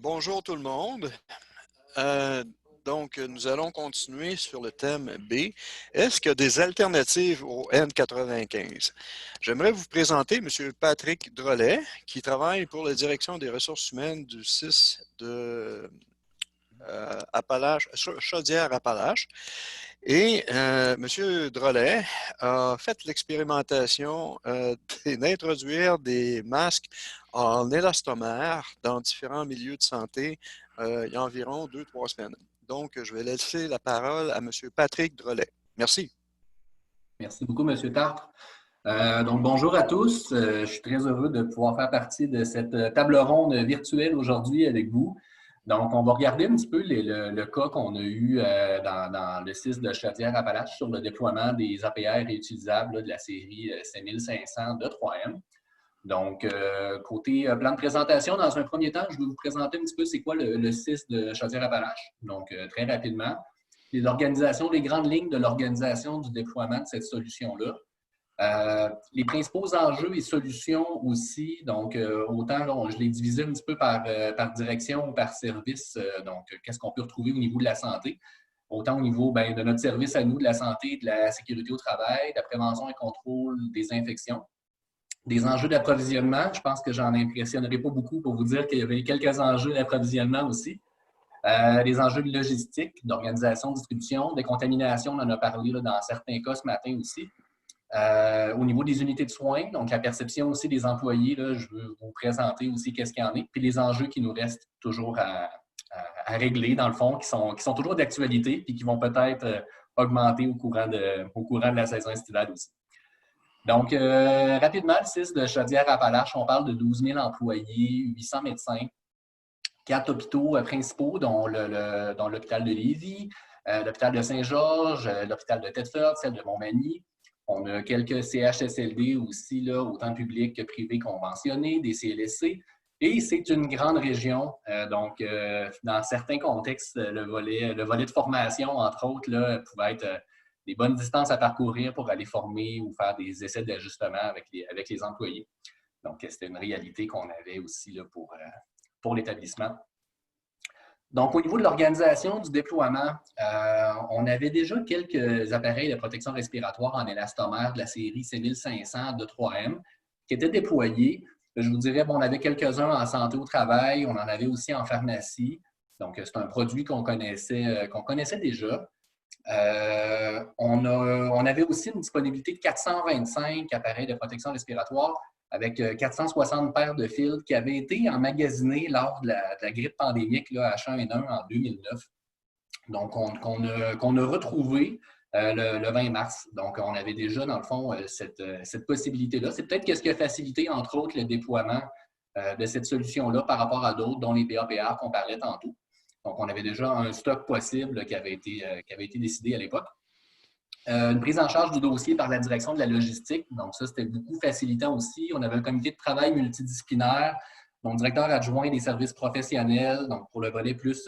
Bonjour tout le monde. Nous allons continuer sur le thème B. Est-ce qu'il y a des alternatives au N95? J'aimerais vous présenter M. Patrick Drolet, qui travaille pour la direction des ressources humaines du CIS de Chaudière-Appalaches. Et M. Drolet a fait l'expérimentation d'introduire des masques en élastomère dans différents milieux de santé il y a environ 2-3 semaines. Donc, je vais laisser la parole à M. Patrick Drolet. Merci. Merci beaucoup, M. Tartre. Bonjour à tous. Je suis très heureux de pouvoir faire partie de cette table ronde virtuelle aujourd'hui avec vous. Donc, on va regarder un petit peu le cas qu'on a eu dans le CIS de Chaudière-Appalaches sur le déploiement des APR réutilisables là, de la série C1500 de 3M. Donc, côté plan de présentation, dans un premier temps, je vais vous présenter un petit peu c'est quoi le CIS de Chaudière-Appalaches. Donc, très rapidement, les grandes lignes de l'organisation du déploiement de cette solution-là. Les principaux enjeux et solutions aussi, donc autant là, je l'ai divisé un petit peu par direction ou par service, qu'est-ce qu'on peut retrouver au niveau de la santé, autant au niveau de notre service à nous, de la santé, de la sécurité au travail, de la prévention et contrôle des infections. Des enjeux d'approvisionnement, je pense que j'en impressionnerai pas beaucoup pour vous dire qu'il y avait quelques enjeux d'approvisionnement aussi. Des enjeux de logistique, d'organisation, de distribution, de contamination, on en a parlé là, dans certains cas ce matin aussi. Au niveau des unités de soins, donc la perception aussi des employés, là, je veux vous présenter aussi qu'est-ce qu'il y en est, puis les enjeux qui nous restent toujours à régler, dans le fond, qui sont toujours d'actualité, puis qui vont peut-être augmenter au courant de la saison estivale aussi. Donc, rapidement, le CIS de Chaudière-Appalaches, on parle de 12 000 employés, 800 médecins, 4 hôpitaux principaux, dont l'hôpital de Lévis, l'hôpital de Saint-Georges, l'hôpital de Thetford, celle de Montmagny. On a quelques CHSLD aussi, là, autant publics que privés conventionnés, des CLSC. Et c'est une grande région. Dans certains contextes, le volet de formation, entre autres, là, pouvait être des bonnes distances à parcourir pour aller former ou faire des essais d'ajustement avec les employés. Donc, c'était une réalité qu'on avait aussi là, pour l'établissement. Donc, au niveau de l'organisation du déploiement, on avait déjà quelques appareils de protection respiratoire en élastomère de la série C1500 de 3M qui étaient déployés. Je vous dirais, on avait quelques-uns en santé au travail, on en avait aussi en pharmacie. Donc, c'est un produit qu'on connaissait déjà. On avait aussi une disponibilité de 425 appareils de protection respiratoire avec 460 paires de fils qui avaient été emmagasinés lors de la grippe pandémique là, H1N1 en 2009. Donc, qu'on a retrouvé le 20 mars. Donc, on avait déjà, dans le fond, cette possibilité-là. C'est peut-être ce qui a facilité, entre autres, le déploiement de cette solution-là par rapport à d'autres, dont les PAPR qu'on parlait tantôt. Donc, on avait déjà un stock possible qui avait été décidé à l'époque. Une prise en charge du dossier par la direction de la logistique. Donc, ça, c'était beaucoup facilitant aussi. On avait un comité de travail multidisciplinaire, donc directeur adjoint des services professionnels, donc pour le volet plus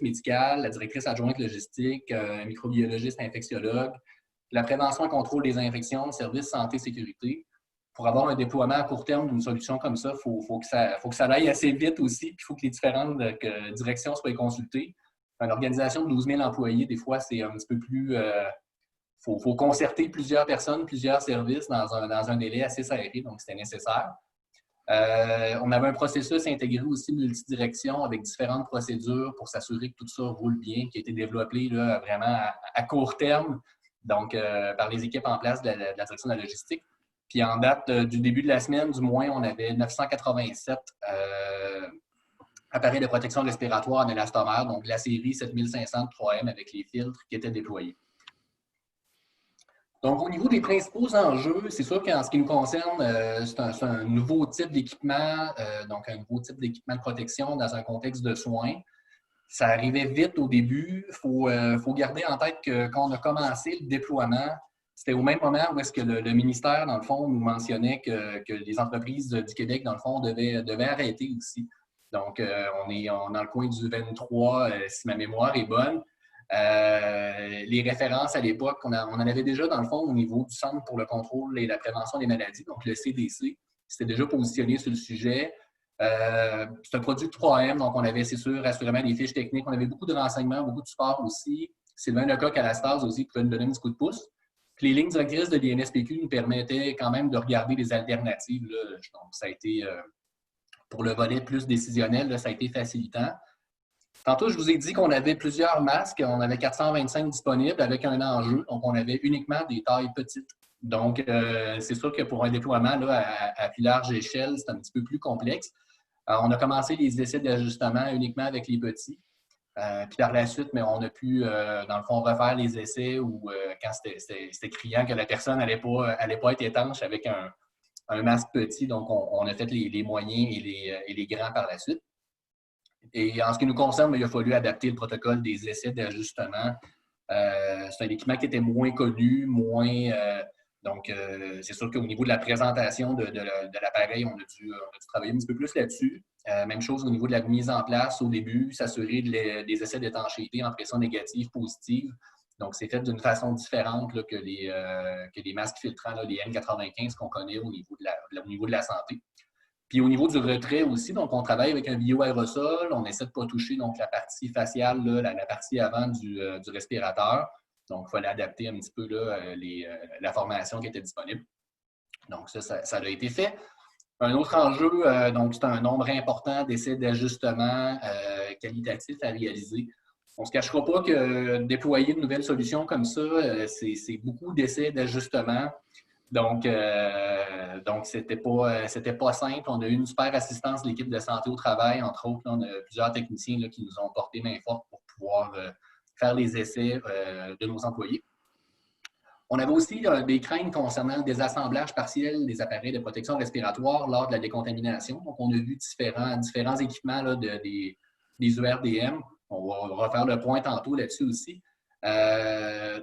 médical, la directrice adjointe logistique, un microbiologiste infectiologue, la prévention et contrôle des infections, service santé-sécurité. Pour avoir un déploiement à court terme d'une solution comme ça, il faut que ça aille assez vite aussi, puis il faut que les différentes directions soient consultées. Une organisation de 12 000 employés, des fois, c'est un petit peu plus... faut concerter plusieurs personnes, plusieurs services dans un délai assez serré, donc c'était nécessaire. On avait un processus intégré aussi multidirection avec différentes procédures pour s'assurer que tout ça roule bien, qui a été développé là, vraiment à court terme, donc par les équipes en place de la direction de la logistique. Puis en date du début de la semaine, du moins, on avait 987 appareils de protection respiratoire en élastomère, donc la série 7500 de 3M avec les filtres qui étaient déployés. Donc, au niveau des principaux enjeux, c'est sûr qu'en ce qui nous concerne, c'est un nouveau type d'équipement, donc un nouveau type d'équipement de protection dans un contexte de soins. Ça arrivait vite au début. Il faut garder en tête que quand on a commencé le déploiement, c'était au même moment où est-ce que le ministère, dans le fond, nous mentionnait que les entreprises du Québec, dans le fond, devaient arrêter aussi. Donc, on est dans le coin du 23, si ma mémoire est bonne. Les références à l'époque, on en avait déjà dans le fond au niveau du Centre pour le contrôle et la prévention des maladies, donc le CDC, c'était déjà positionné sur le sujet. C'est un produit de 3M, donc on avait, c'est sûr, assurément des fiches techniques. On avait beaucoup de renseignements, beaucoup de support aussi. Sylvain Lecoq à la Stase aussi pouvait nous donner un petit coup de pouce. Puis les lignes directrices de l'INSPQ nous permettaient quand même de regarder des alternatives. Là. Donc, ça a été, pour le volet plus décisionnel, là, ça a été facilitant. Tantôt, je vous ai dit qu'on avait plusieurs masques. On avait 425 disponibles avec un enjeu. Donc, on avait uniquement des tailles petites. Donc, c'est sûr que pour un déploiement là, à plus large échelle, c'est un petit peu plus complexe. On a commencé les essais d'ajustement uniquement avec les petits. Puis par la suite, mais on a pu, dans le fond, refaire les essais où, quand c'était criant que la personne n'allait pas être étanche avec un masque petit. Donc, on a fait les moyens et les grands par la suite. Et en ce qui nous concerne, il a fallu adapter le protocole des essais d'ajustement. C'est un équipement qui était moins connu, donc, c'est sûr qu'au niveau de la présentation de l'appareil, on a dû travailler un petit peu plus là-dessus. Même chose au niveau de la mise en place au début, s'assurer des essais d'étanchéité en pression négative, positive. Donc, c'est fait d'une façon différente là, que les masques filtrants, là, les N95 qu'on connaît au niveau de la santé. Puis au niveau du retrait aussi, donc on travaille avec un bioaérosol, on essaie de ne pas toucher donc, la partie faciale, là, la partie avant du respirateur. Donc, il fallait adapter un petit peu là, la formation qui était disponible. Donc, ça a été fait. Un autre enjeu, donc c'est un nombre important d'essais d'ajustement qualitatifs à réaliser. On ne se cachera pas que déployer de nouvelles solutions comme ça, c'est beaucoup d'essais d'ajustement. Donc c'était pas simple. On a eu une super assistance de l'équipe de santé au travail, entre autres. Là, on a plusieurs techniciens là, qui nous ont porté main forte pour pouvoir faire les essais de nos employés. On avait aussi des craintes concernant le désassemblage partiel des appareils de protection respiratoire lors de la décontamination. Donc, on a vu différents équipements là, des ERDM. On va refaire le point tantôt là-dessus aussi.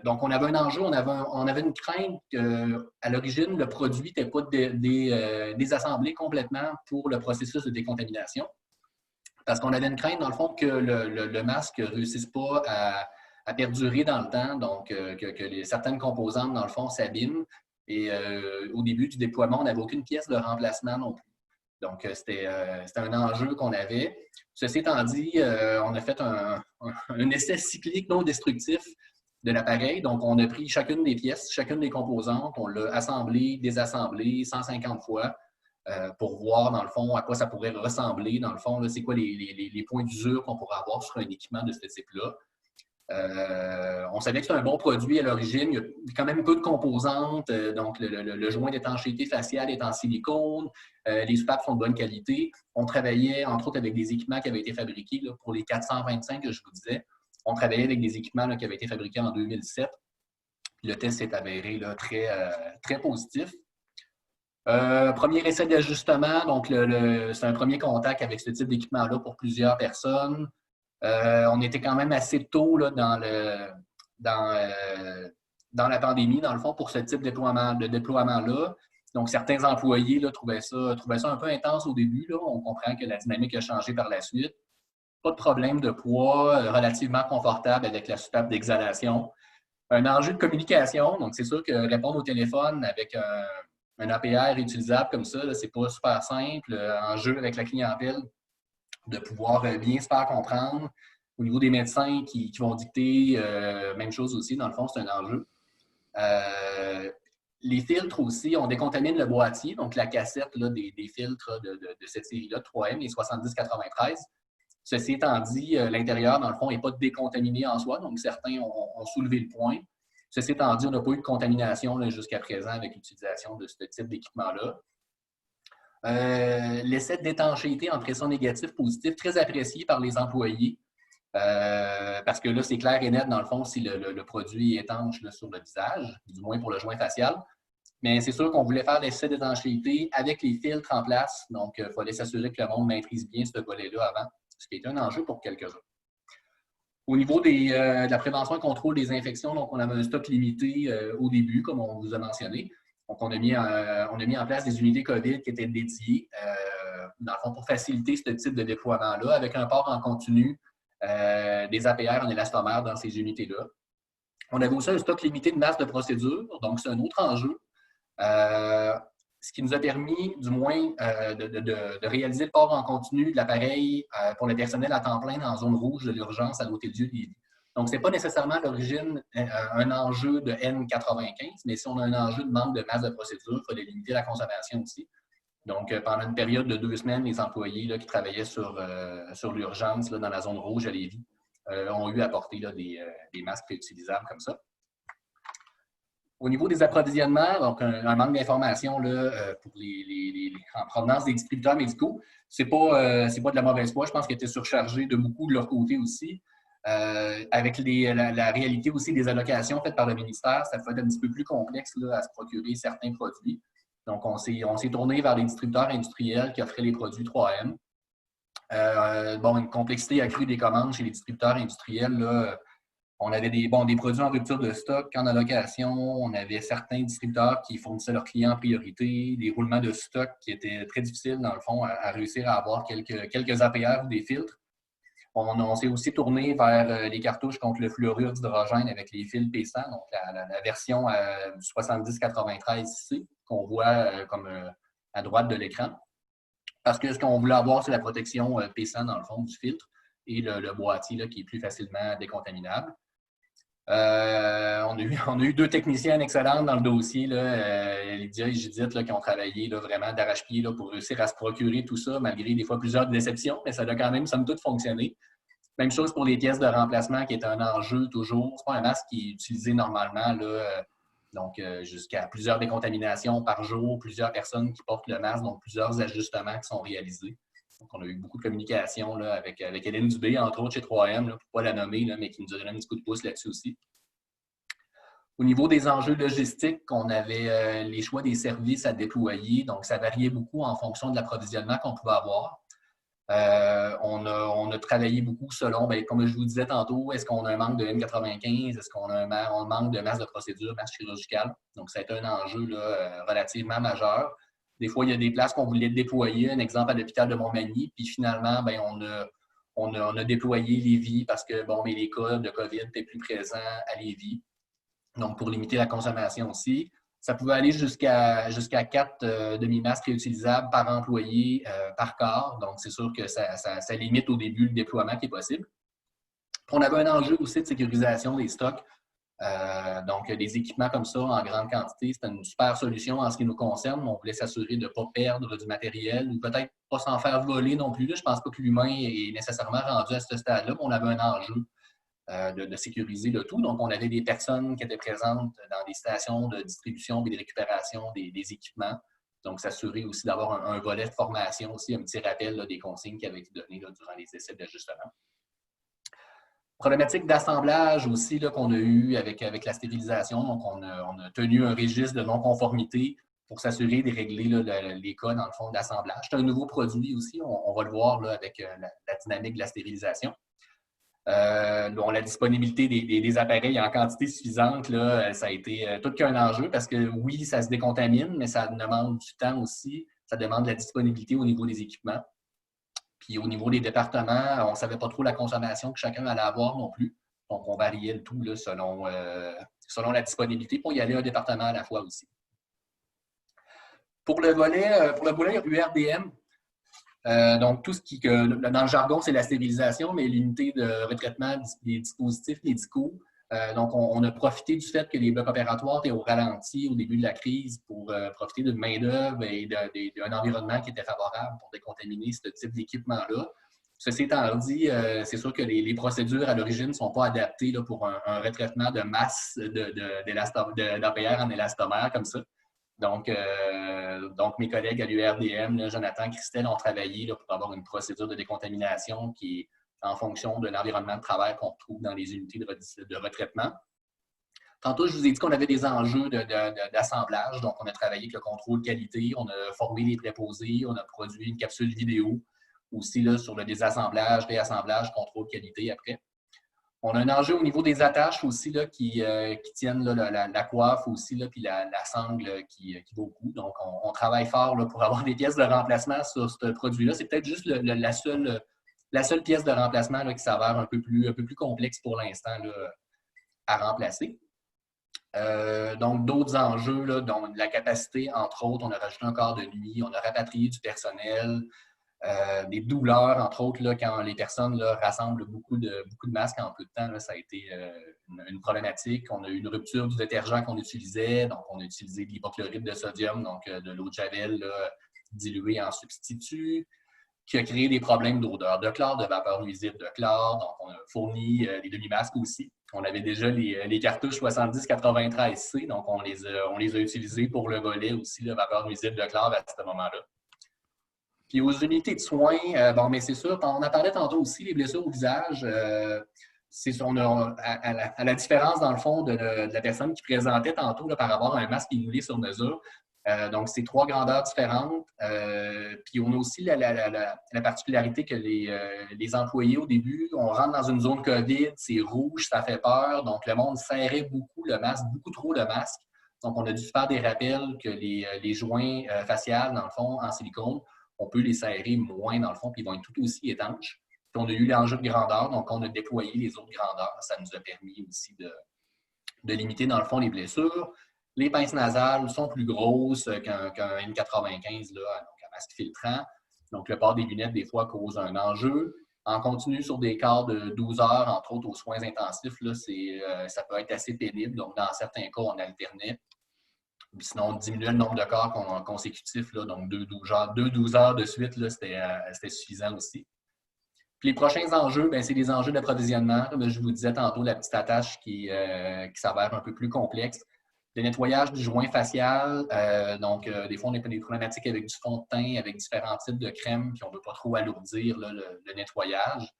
Donc, on avait un enjeu, on avait une crainte qu'à l'origine, le produit n'était pas désassemblé complètement pour le processus de décontamination. Parce qu'on avait une crainte, dans le fond, que le masque ne réussisse pas à perdurer dans le temps, donc que certaines composantes, dans le fond, s'abîment. Et au début du déploiement, on n'avait aucune pièce de remplacement non plus. Donc, c'était un enjeu qu'on avait. Ceci étant dit, on a fait un essai cyclique non destructif de l'appareil. Donc, on a pris chacune des pièces, chacune des composantes, on l'a assemblé, désassemblé 150 fois pour voir, dans le fond, à quoi ça pourrait ressembler. Dans le fond, c'est quoi les points d'usure qu'on pourrait avoir sur un équipement de ce type-là. On savait que c'était un bon produit à l'origine. Il y a quand même peu de composantes. Donc, le joint d'étanchéité faciale est en silicone. Les soupapes sont de bonne qualité. On travaillait, entre autres, avec des équipements qui avaient été fabriqués là, pour les 425 que je vous disais. On travaillait avec des équipements là, qui avaient été fabriqués en 2007. Le test s'est avéré là, très positif. Premier essai d'ajustement. Donc, c'est un premier contact avec ce type d'équipement-là pour plusieurs personnes. On était quand même assez tôt là, dans la pandémie, dans le fond, pour ce type de déploiement-là. Donc, certains employés là, trouvaient ça un peu intense au début. Là. On comprend que la dynamique a changé par la suite. Pas de problème de poids, relativement confortable avec la soupape d'exhalation. Un enjeu de communication. Donc, c'est sûr que répondre au téléphone avec un APR utilisable comme ça, c'est pas super simple. Enjeu avec la clientèle, de pouvoir bien se faire comprendre. Au niveau des médecins qui vont dicter, même chose aussi, dans le fond, c'est un enjeu. Les filtres aussi, on décontamine le boîtier, donc la cassette là, des filtres de cette série-là, 3M, les 7093. Ceci étant dit, l'intérieur, dans le fond, n'est pas décontaminé en soi, donc certains ont soulevé le point. Ceci étant dit, on n'a pas eu de contamination jusqu'à présent avec l'utilisation de ce type d'équipement-là. L'essai d'étanchéité en pression négative positive, très apprécié par les employés, parce que là, c'est clair et net, dans le fond, si le produit est étanche là, sur le visage, du moins pour le joint facial. Mais c'est sûr qu'on voulait faire l'essai d'étanchéité avec les filtres en place, donc il fallait s'assurer que le monde maîtrise bien ce volet-là avant, ce qui est un enjeu pour quelques-uns. Au niveau de la prévention et contrôle des infections, donc on avait un stock limité au début, comme on vous a mentionné. Donc, on a mis en place des unités COVID qui étaient dédiées, dans le fond, pour faciliter ce type de déploiement-là, avec un port en continu, des APR en élastomère dans ces unités-là. On avait aussi un stock limité de masse de procédures, donc c'est un autre enjeu. ce qui nous a permis, du moins, de réaliser le port en continu de l'appareil pour le personnel à temps plein en zone rouge de l'urgence à l'Hôtel-Dieu de Lévis. Donc, ce n'est pas nécessairement à l'origine un enjeu de N95, mais si on a un enjeu de manque de masse de procédure, il faut limiter la consommation aussi. Donc, pendant une période de 2 semaines, les employés là, qui travaillaient sur l'urgence dans la zone rouge à Lévis ont eu à porter là, des masques réutilisables comme ça. Au niveau des approvisionnements, donc un manque d'informations pour en provenance des distributeurs médicaux, c'est pas de la mauvaise foi. Je pense qu'ils étaient surchargés de beaucoup de leur côté aussi. Avec la réalité aussi des allocations faites par le ministère, ça peut être un petit peu plus complexe là, à se procurer certains produits. Donc, on s'est tourné vers les distributeurs industriels qui offraient les produits 3M. Une complexité accrue des commandes chez les distributeurs industriels. Là, on avait des produits en rupture de stock, en allocation. On avait certains distributeurs qui fournissaient leurs clients en priorité, des roulements de stock qui étaient très difficiles, dans le fond, à réussir à avoir quelques APR ou des filtres. On s'est aussi tourné vers les cartouches contre le fluorure d'hydrogène avec les fils P100, donc la version du 7093C qu'on voit comme à droite de l'écran. Parce que ce qu'on voulait avoir, c'est la protection P100 dans le fond du filtre et le boîtier là, qui est plus facilement décontaminable. On a eu 2 techniciennes excellentes dans le dossier, Lydia et Judith, qui ont travaillé là, vraiment d'arrache-pied pour réussir à se procurer tout ça, malgré des fois plusieurs déceptions, mais ça a quand même, somme toute, fonctionné. Même chose pour les pièces de remplacement, qui est un enjeu toujours. Ce n'est pas un masque qui est utilisé normalement, donc jusqu'à plusieurs décontaminations par jour, plusieurs personnes qui portent le masque, donc plusieurs ajustements qui sont réalisés. Donc, on a eu beaucoup de communication là, avec Hélène Dubé, entre autres chez 3M, là, pour ne pas la nommer, là, mais qui nous a donné un petit coup de pouce là-dessus aussi. Au niveau des enjeux logistiques, on avait les choix des services à déployer. Donc, ça variait beaucoup en fonction de l'approvisionnement qu'on pouvait avoir. On a travaillé beaucoup selon, comme je vous disais tantôt, est-ce qu'on a un manque de N95, est-ce qu'on a un manque de masse de procédure, masse chirurgicale. Donc, ça a été un enjeu là, relativement majeur. Des fois, il y a des places qu'on voulait déployer, un exemple à l'hôpital de Montmagny, puis finalement, on a déployé Lévis parce que les cas de COVID étaient plus présents à Lévis. Donc, pour limiter la consommation aussi. Ça pouvait aller jusqu'à 4 demi-masques réutilisables par employé par quart. Donc, c'est sûr que ça limite au début le déploiement qui est possible. Puis on avait un enjeu aussi de sécurisation des stocks. Donc, des équipements comme ça en grande quantité, c'était une super solution en ce qui nous concerne. On voulait s'assurer de ne pas perdre du matériel ou peut-être pas s'en faire voler non plus. Je ne pense pas que l'humain est nécessairement rendu à ce stade-là, mais on avait un enjeu de sécuriser le tout. Donc, on avait des personnes qui étaient présentes dans des stations de distribution et de récupération des équipements. Donc, s'assurer aussi d'avoir un volet de formation aussi, un petit rappel là, des consignes qui avaient été données là, durant les essais d'ajustement. Problématique d'assemblage aussi qu'on a eu avec la stérilisation. Donc, on a tenu un registre de non-conformité pour s'assurer de régler là, les cas, dans le fond, d'assemblage. C'est un nouveau produit aussi. On va le voir là, avec la dynamique de la stérilisation. La disponibilité des appareils en quantité suffisante, là, ça a été tout qu'un enjeu parce que oui, ça se décontamine, mais ça demande du temps aussi. Ça demande de la disponibilité au niveau des équipements. Puis au niveau des départements, on ne savait pas trop la consommation que chacun allait avoir non plus. Donc, on variait le tout là, selon la disponibilité pour y aller un département à la fois aussi. Pour le volet URDM, donc, tout ce qui, dans le jargon, c'est la stérilisation, mais l'unité de retraitement des dispositifs médicaux. Donc, on a profité du fait que les blocs opératoires étaient au ralenti au début de la crise pour profiter d'une main-d'œuvre et d'un environnement qui était favorable pour décontaminer ce type d'équipement-là. Ceci étant dit, c'est sûr que les procédures à l'origine ne sont pas adaptées là, pour un retraitement de masse d'APR en élastomère comme ça. Donc, mes collègues à l'URDM, Jonathan, Christelle, ont travaillé là, pour avoir une procédure de décontamination qui est en fonction de l'environnement de travail qu'on retrouve dans les unités de retraitement. Tantôt, je vous ai dit qu'on avait des enjeux d'assemblage. Donc, on a travaillé avec le contrôle qualité, on a formé les préposés, on a produit une capsule vidéo aussi là, sur le désassemblage, réassemblage, contrôle qualité après. On a un enjeu au niveau des attaches aussi là, qui tiennent là, la coiffe aussi, là, puis la sangle qui vaut le coup. Donc, on travaille fort là, pour avoir des pièces de remplacement sur ce produit-là. C'est peut-être juste la seule pièce de remplacement là, qui s'avère un peu plus complexe pour l'instant à remplacer. Donc, d'autres enjeux, là, dont la capacité, entre autres, on a rajouté un quart de nuit, on a rapatrié du personnel, des douleurs, entre autres, là, quand les personnes là, rassemblent beaucoup de masques en peu de temps, là, ça a été une problématique. On a eu une rupture du détergent qu'on utilisait, donc on a utilisé de l'hypochlorite de sodium, donc de l'eau de javel là, diluée en substitut, qui a créé des problèmes d'odeur de chlore, de vapeur nuisible de chlore. Donc, on a fourni les demi-masques aussi. On avait déjà les cartouches 70-93C, donc on les a utilisés pour le volet aussi, la vapeur nuisible de chlore à ce moment-là. Puis aux unités de soins, bon, mais c'est sûr, on en parlait tantôt aussi, les blessures au visage, à la différence, dans le fond, de la personne qui présentait tantôt là, par rapport à un masque inulé sur mesure. Donc, c'est 3 grandeurs différentes. Puis on a aussi la particularité que les employés, au début, on rentre dans une zone COVID, c'est rouge, ça fait peur. Donc, le monde serrait beaucoup le masque, beaucoup trop le masque. Donc, on a dû faire des rappels que les joints faciales, dans le fond, en silicone, on peut les serrer moins dans le fond, puis ils vont être tout aussi étanches. Puis on a eu l'enjeu de grandeur, donc on a déployé les autres grandeurs. Ça nous a permis aussi de limiter dans le fond les blessures. Les pinces nasales sont plus grosses qu'un N95, là, donc un masque filtrant. Donc le port des lunettes, des fois, cause un enjeu. En continu, sur des quarts de 12 heures, entre autres aux soins intensifs, là, ça peut être assez pénible. Donc, dans certains cas, on alternait. Puis sinon, on diminuait le nombre de quarts consécutifs, là, donc 2-12 heures de suite, c'était suffisant aussi. Puis les prochains enjeux, c'est les enjeux d'approvisionnement. Comme je vous disais tantôt, la petite attache qui s'avère un peu plus complexe. Le nettoyage du joint facial. Donc, des fois, on a des problématiques avec du fond de teint, avec différents types de crèmes, puis on ne veut pas trop alourdir là, le nettoyage.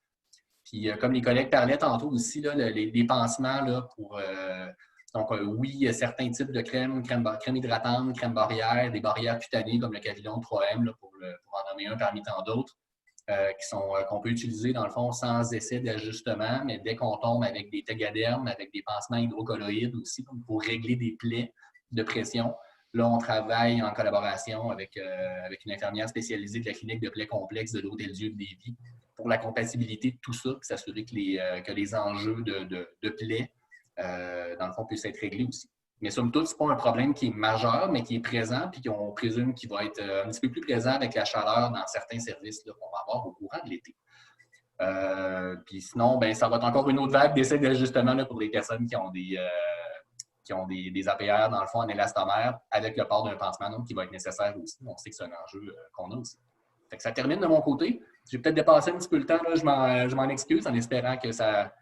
Puis, comme les collègues parlaient tantôt aussi, là, les pansements là, pour. Donc, oui, il y a certains types de crème hydratante, crème barrière, des barrières cutanées comme le Cavillon 3M, là, pour en nommer un parmi tant d'autres, qu'on peut utiliser dans le fond sans essai d'ajustement, mais dès qu'on tombe avec des tegadermes, avec des pansements hydrocolloïdes aussi, pour régler des plaies de pression. Là, on travaille en collaboration avec une infirmière spécialisée de la clinique de plaies complexes de l'Hôtel-Dieu de Lévis pour la compatibilité de tout ça, puis s'assurer que les enjeux de plaies, dans le fond, puissent être réglés aussi. Mais somme toute, ce n'est pas un problème qui est majeur, mais qui est présent, puis qu'on présume qu'il va être un petit peu plus présent avec la chaleur dans certains services qu'on va avoir au courant de l'été. Puis sinon, ça va être encore une autre vague d'essais d'ajustement pour les personnes qui ont des APR, dans le fond, en élastomère, avec le port d'un pansement, donc qui va être nécessaire aussi. On sait que c'est un enjeu qu'on a aussi. Fait que ça termine de mon côté. J'ai peut-être dépassé un petit peu le temps, là, je m'en excuse en espérant que ça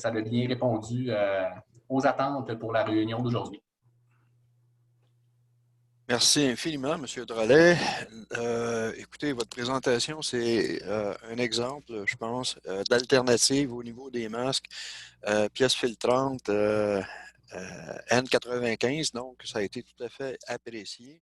a bien répondu aux attentes pour la réunion d'aujourd'hui. Merci infiniment, M. Drolet. Écoutez, votre présentation, c'est un exemple, je pense, d'alternative au niveau des masques, pièces filtrantes N95, donc ça a été tout à fait apprécié.